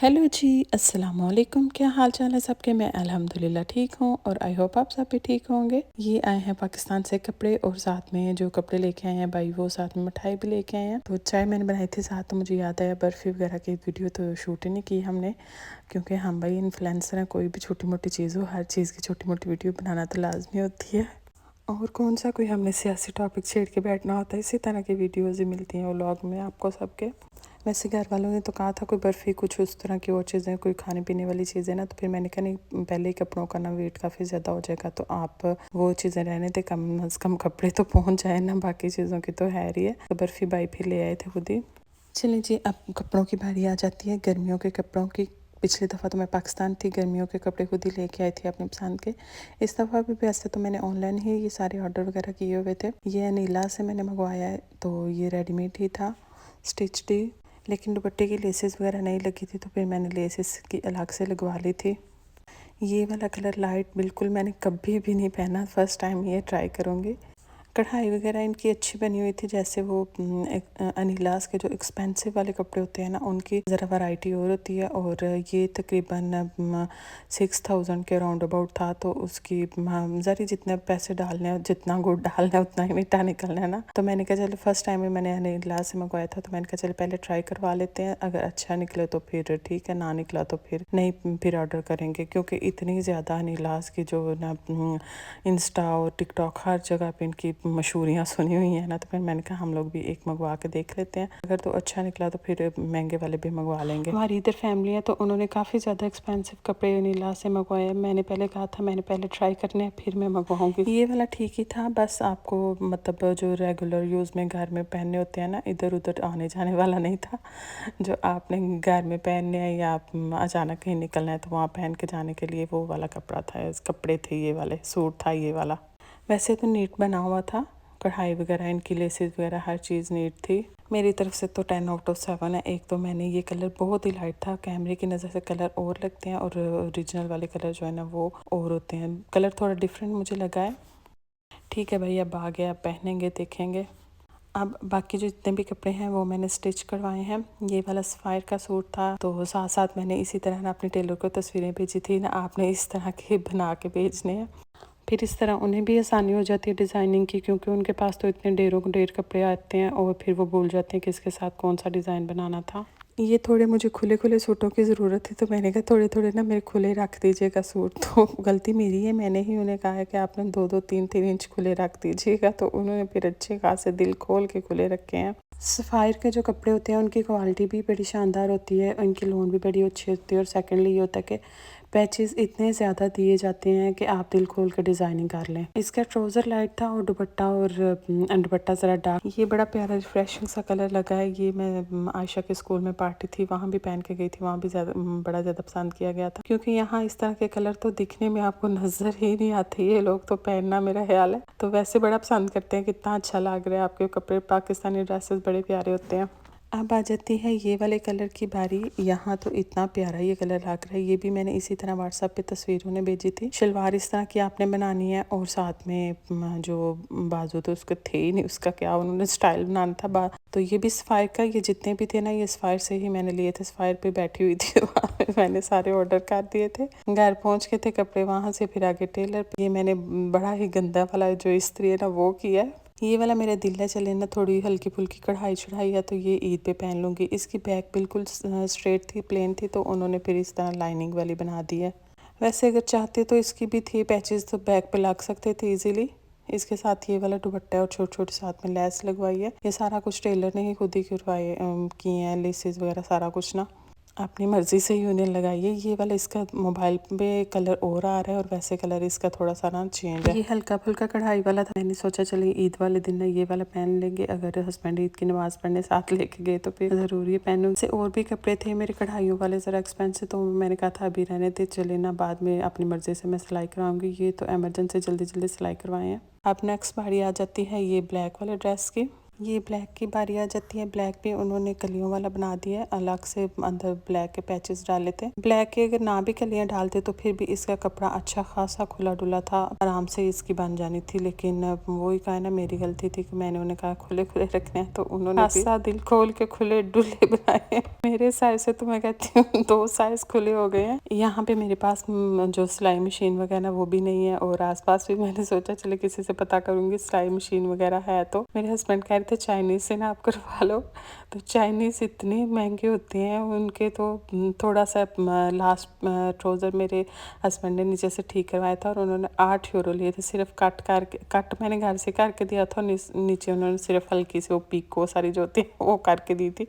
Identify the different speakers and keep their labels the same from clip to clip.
Speaker 1: Hello जी, अस्सलाम वालेकुम। क्या हाल चाल है सबके? मैं अल्हम्दुलिल्लाह ठीक हूँ और आई होप आप सब भी ठीक होंगे। ये आए हैं पाकिस्तान से कपड़े और साथ में जो कपड़े लेके आए हैं भाई वो साथ में मिठाई भी लेके आए हैं। तो चाय मैंने बनाई थी साथ, तो मुझे याद आया बर्फ़ी वगैरह की वीडियो तो शूट ही नहीं की हमने, क्योंकि हम भाई इन्फ्लुएंसर हैं। कोई भी छोटी मोटी चीज़ हो, हर चीज़ की छोटी मोटी वीडियो बनाना तो लाजमी होती है। और कौन सा कोई हमने सियासी टॉपिक छेड़ के बैठना होता है, इसी तरह की वीडियोज़ ही मिलती हैं व्लॉग में आपको सबके। वैसे घर वालों ने तो कहा था कोई बर्फ़ी कुछ उस तरह की और चीज़ें, कोई खाने पीने वाली चीज़ें ना, तो फिर मैंने कहा नहीं, पहले ही कपड़ों का ना वेट काफ़ी ज़्यादा हो जाएगा, तो आप वो चीज़ें रहने दें, कम अज़ कम कपड़े तो पहुँच जाए ना, बाकी चीज़ों की तो है ही है। तो बर्फ़ी भाई फिर ले आए थे खुद ही। चलिए जी, अब कपड़ों की बारी आ जाती है, गर्मियों के कपड़ों की। पिछली दफ़ा तो मैं पाकिस्तान थी, गर्मियों के कपड़े खुद ही लेके आई थी अपनी पसंद के। इस दफ़ा भी वैसे तो मैंने ऑनलाइन ही ये सारे ऑर्डर वगैरह किए हुए थे। ये अनीला से मैंने मंगवाया है, तो ये रेडीमेड ही था, स्टिच्ड ही, लेकिन दुपट्टे की लेसेस वगैरह नहीं लगी थी, तो फिर मैंने लेसेस की अलग से लगवा ली थी। ये वाला कलर लाइट बिल्कुल मैंने कभी भी नहीं पहना, फर्स्ट टाइम ये ट्राई करूँगी। कढ़ाई वगैरह इनकी अच्छी बनी हुई थी, जैसे वो अनीलास के जो एक्सपेंसिव वाले कपड़े होते हैं ना, उनकी ज़रा वैरायटी और होती है। और ये तकरीबन 6000 के राउंड अबाउट था, तो उसकी ज़रा जितने पैसे डालने हैं, जितना गुड़ डालना है उतना ही मीठा निकलना है ना। तो मैंने कहा चलो, फर्स्ट टाइम में मैंने अनीलास से मंगवाया था, तो मैंने कहा चलो पहले ट्राई करवा लेते हैं, अगर अच्छा निकले तो फिर ठीक है, ना निकला तो फिर नहीं, फिर ऑर्डर करेंगे। क्योंकि इतनी ज़्यादा अनीलास की जो ना इंस्टा और टिकटॉक हर जगह पे इनकी मशहूरियाँ सुनी हुई हैं ना, तो फिर मैंने कहा हम लोग भी एक मंगवा के देख लेते हैं, अगर तो अच्छा निकला तो फिर महंगे वाले भी मंगवा लेंगे। हमारी इधर फैमिली है, तो उन्होंने काफ़ी ज़्यादा एक्सपेंसिव कपड़े नीला से मंगवाए। मैंने पहले कहा था मैंने पहले ट्राई करने हैं, फिर मैं मंगवाऊँगी। ये वाला ठीक ही था, बस आपको मतलब जो रेगुलर यूज़ में घर में पहनने होते हैं ना, इधर उधर आने जाने वाला नहीं था। जो आपने घर में पहनने हैं या आप अचानक कहीं निकलना है तो वहाँ पहन के जाने के लिए, वो वाला कपड़ा था, कपड़े थे ये वाले, सूट था ये वाला। वैसे तो नीट बना हुआ था, कढ़ाई वगैरह इनकी लेसेस वगैरह हर चीज़ नीट थी। मेरी तरफ से तो 10/7 है। एक तो मैंने ये कलर बहुत ही लाइट था, कैमरे की नज़र से कलर और लगते हैं और ओरिजिनल वाले कलर जो है ना वो और होते हैं। कलर थोड़ा डिफरेंट मुझे लगा है। ठीक है भाई, अब आ गया, अब पहनेंगे, देखेंगे। अब बाकी जो जितने भी कपड़े हैं वो मैंने स्टिच करवाए हैं। ये वाला सफ़ायर का सूट था, तो साथ साथ मैंने इसी तरह ना अपने टेलर को तस्वीरें भेजी थी ना, आपने इस तरह के बना के भेजने हैं। फिर इस तरह उन्हें भी आसानी हो जाती है डिज़ाइनिंग की, क्योंकि उनके पास तो इतने ढेर कपड़े आते हैं और फिर वो भूल जाते हैं किसके साथ कौन सा डिज़ाइन बनाना था। ये थोड़े मुझे खुले खुले सूटों की ज़रूरत थी, तो मैंने कहा थोड़े थोड़े ना मेरे खुले रख दीजिएगा सूट। तो गलती मेरी है, मैंने ही उन्हें कहा है कि आपने 2-2 3-3 इंच खुले रख दीजिएगा, तो उन्होंने फिर अच्छे खासे दिल खोल के खुले रखे हैं। सफ़ायर के जो कपड़े होते हैं उनकी क्वालिटी भी बड़ी शानदार होती है, उनकी लोन भी बड़ी अच्छी होती है। और सेकेंडली ये होता है कि पैचेस इतने ज़्यादा दिए जाते हैं कि आप दिल खोल कर डिज़ाइनिंग कर लें। इसका ट्राउज़र लाइट था और दुपट्टा ज़रा डार्क। ये बड़ा प्यारा रिफ्रेशिंग सा कलर लगा है। ये मैं आयशा के स्कूल में पार्टी थी, वहाँ भी पहन के गई थी, वहाँ भी बड़ा ज़्यादा पसंद किया गया था, क्योंकि यहाँ इस तरह के कलर तो दिखने में आपको नज़र ही नहीं आते, ये लोग तो पहनना मेरा ख्याल है तो वैसे बड़ा पसंद करते हैं। कितना अच्छा लग रहा है आपके कपड़े, पाकिस्तानी ड्रेसेस बड़े प्यारे होते हैं। अब आ जाती है ये वाले कलर की बारी। यहाँ तो इतना प्यारा ये कलर लग रहा है। ये भी मैंने इसी तरह व्हाट्सएप पे तस्वीर उन्हें भेजी थी। शलवार इस तरह की आपने बनानी है और साथ में जो बाजू तो उसके थे ही नहीं, उसका क्या उन्होंने स्टाइल बनाना था। तो ये भी सफ़ायर का, ये जितने भी थे ना ये सफ़ायर से ही मैंने लिए थे। सफ़ायर पे बैठी हुई थी वहाँ पे मैंने सारे ऑर्डर कर दिए थे। घर पहुँच के थे कपड़े, वहाँ से फिर आगे टेलर पे। ये मैंने बड़ा ही गंदा वाला जो इस्त्री है ना वो किया है। ये वाला मेरा दिल है चले ना, थोड़ी हल्की फुल्की कढ़ाई चढ़ाई है तो ये ईद पे पहन लूँगी। इसकी बैक बिल्कुल स्ट्रेट थी, प्लेन थी, तो उन्होंने फिर इस तरह लाइनिंग वाली बना दी है। वैसे अगर चाहते तो इसकी भी थी पैचेस, तो बैक पे लग सकते थे इजीली। इसके साथ ये वाला दुपट्टा और छोटे छोटे साथ में लेस लगवाई है। ये सारा कुछ टेलर ने ही खुद ही करवाए किए हैं, लेसेस वगैरह सारा कुछ ना अपनी मर्ज़ी से ही उन्हें लगाई है। ये वाला इसका मोबाइल पे कलर और आ रहा है और वैसे कलर इसका थोड़ा सा ना चेंज है। ये हल्का फुल्का कढ़ाई वाला था, मैंने सोचा चलिए ईद वाले दिन ना ये वाला पहन लेंगे, अगर हस्बैंड ईद की नमाज़ पढ़ने साथ लेके गए तो फिर ज़रूरी है पहनूँ। से और भी कपड़े थे मेरे कढ़ाइयों वाले ज़रा एक्सपेंसिव, तो मैंने कहा था अभी रहने दे, चले ना बाद में अपनी मर्ज़ी से मैं सिलाई कराऊंगी। ये तो एमरजेंसी जल्दी जल्दी सिलाई करवाए हैं। अब नेक्स्ट बारी आ जाती है ये ब्लैक वाले ड्रेस की। ये ब्लैक की बारी आ जाती है। ब्लैक भी उन्होंने कलियों वाला बना दिया है, अलग से अंदर ब्लैक के पैचेस डाले थे। ब्लैक के अगर ना भी कलियां डालते तो फिर भी इसका कपड़ा अच्छा खासा खुला डुला था, आराम से इसकी बन जानी थी। लेकिन वही कहा ना, मेरी गलती थी कि मैंने उन्हें कहा खुले खुले रखने हैं, तो उन्होंने भी दिल खोल के खुले डुले बनाए। मेरे साइज से तो मैं कहती हूँ 2 साइज खुले हो गए हैं। यहाँ पे मेरे पास जो सिलाई मशीन वगैरह वो भी नहीं है, और आसपास भी मैंने सोचा चले किसी से पता करूंगी सिलाई मशीन वगैरह है। तो मेरे हस्बैंड कह रहे थे चाइनीज से ना आप करवा लो, तो चाइनीज इतने महंगे होते हैं उनके। तो थोड़ा सा लास्ट ट्राउज़र मेरे हस्बैंड ने नीचे से ठीक करवाया था, और उन्होंने 8 यूरो लिए थे सिर्फ। कट मैंने घर से करके दिया था, नीचे उन्होंने सिर्फ हल्की से वो पीको सारी जो होती है वो करके दी थी,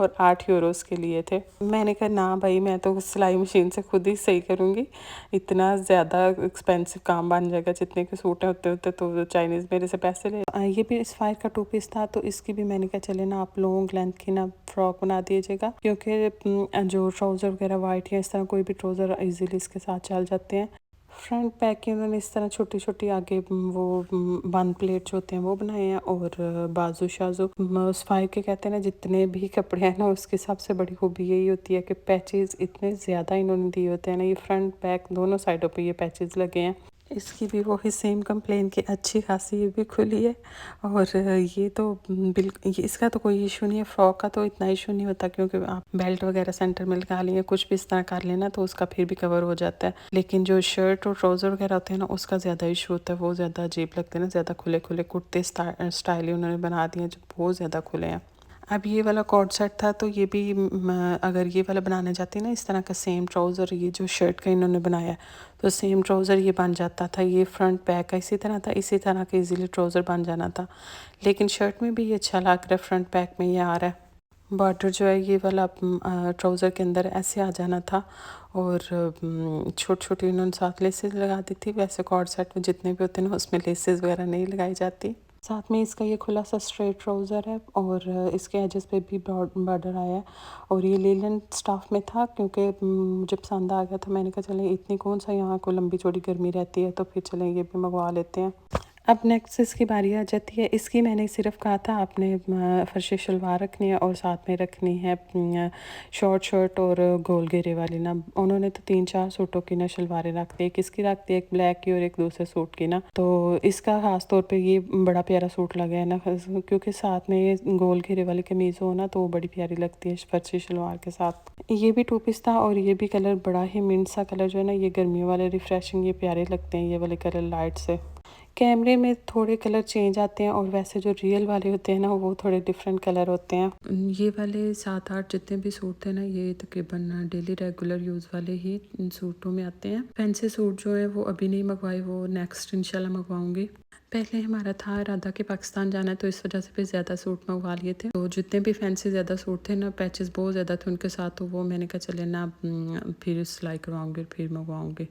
Speaker 1: और 8 यूरोस के लिए थे। मैंने कहा ना भाई, मैं तो सिलाई मशीन से खुद ही सही करूँगी, इतना ज़्यादा एक्सपेंसिव काम बन जाएगा। जितने के सूट होते होते तो चाइनीज़ मेरे से पैसे ले। ये भी स्पायर का 2 पीस था, तो इसकी भी मैंने कहा चले ना आप लॉन्ग लेंथ की ना फ्रॉक बना दीजिएगा, क्योंकि जो ट्राउज़र वगैरह वाइट या इस तरह कोई भी ट्राउज़र इजीली इसके साथ चल जाते हैं। फ्रंट पैक की उन्होंने इस तरह छोटी छोटी आगे वो बंद प्लेट जो होते हैं वो बनाए हैं, और बाजू शाजू सफाई के कहते हैं ना, जितने भी कपड़े हैं ना उसकी सबसे बड़ी खूबी यही होती है कि पैचेस इतने ज़्यादा इन्होंने दिए होते हैं ना। ये फ्रंट बैक दोनों साइडों पे ये पैचेस लगे हैं। इसकी भी वही सेम कंप्लेन की अच्छी खासी ये भी खुली है, और ये तो बिल्कुल इसका तो कोई इशू नहीं है। फ्रॉक का तो इतना इशू नहीं होता, क्योंकि आप बेल्ट वगैरह सेंटर में लगा लें, कुछ भी इस तरह कर लेना तो उसका फिर भी कवर हो जाता है। लेकिन जो शर्ट और ट्राउज़र वगैरह होते हैं ना उसका ज़्यादा इशू होता है, वो ज़्यादा अजीब लगते हैं ना, ज़्यादा खुले खुले कुर्ते स्टाइल ही उन्होंने बना दिए जो बहुत ज़्यादा खुले हैं। अब ये वाला कॉर्ड सेट था, तो ये भी अगर ये वाला बनाने जाती ना इस तरह का सेम ट्राउज़र, ये जो शर्ट का इन्होंने बनाया तो सेम ट्राउज़र ये बन जाता था। ये फ्रंट बैक का इसी तरह था, इसी तरह का इजीली ट्राउज़र बन जाना था। लेकिन शर्ट में भी ये अच्छा लग रहा है, फ्रंट बैक में ये आ रहा है। बॉर्डर जो है ये वाला ट्राउज़र के अंदर ऐसे आ जाना था, और छोटी छोटी इन्होंने साथ लेसेस लगा दी थी। वैसे कॉर्ड सेट में जितने भी होते हैं ना उसमें लेसेस वगैरह नहीं लगाई जाती। साथ में इसका ये खुला सा स्ट्रेट ट्राउज़र है, और इसके एजेस पे भी बॉर्डर आया है, और ये लेलन स्टाफ में था, क्योंकि मुझे पसंद आ गया था। मैंने कहा चलें इतनी कौन सा यहाँ को लंबी चौड़ी गर्मी रहती है, तो फिर चलें ये भी मंगवा लेते हैं। अब नेक्स्ट इसकी बारी आ जाती है। इसकी मैंने सिर्फ कहा था आपने फर्शी शलवार रखनी है, और साथ में रखनी है शॉर्ट शर्ट और गोल घेरे वाली ना। उन्होंने तो 3-4 सूटों की ना शलवारें रख दी, एक इसकी रख दी, एक ब्लैक की और एक दूसरे सूट की ना। तो इसका खास तौर पे ये बड़ा प्यारा सूट लगा है ना, क्योंकि साथ में ये गोल घेरे वाली कमीज़ हो ना तो वो बड़ी प्यारी लगती है फर्शी शलवार के साथ। ये भी 2 पीस था, और ये भी कलर बड़ा ही मिंट सा कलर जो है ना, ये गर्मियों वाले रिफ्रेशिंग ये प्यारे लगते हैं ये वाले कलर लाइट से। कैमरे में थोड़े कलर चेंज आते हैं, और वैसे जो रियल वाले होते हैं ना वो थोड़े डिफरेंट कलर होते हैं। ये वाले 7-8 जितने भी सूट थे ना, ये तकरीबन डेली रेगुलर यूज़ वाले ही इन सूटों में आते हैं। फैंसी सूट जो है वो अभी नहीं मंगवाए, वो नेक्स्ट इंशाल्लाह मंगवाऊंगी। पहले हमारा था इरादा कि पाकिस्तान जाना है, तो इस वजह से भी ज़्यादा सूट मंगवा लिए थे। तो जितने भी फैंसी ज़्यादा सूट थे ना, पैचेस बहुत ज़्यादा थे उनके साथ, तो वो मैंने कहा चले ना फिर सिलाई करवाऊँगी फिर मंगवाऊँगी।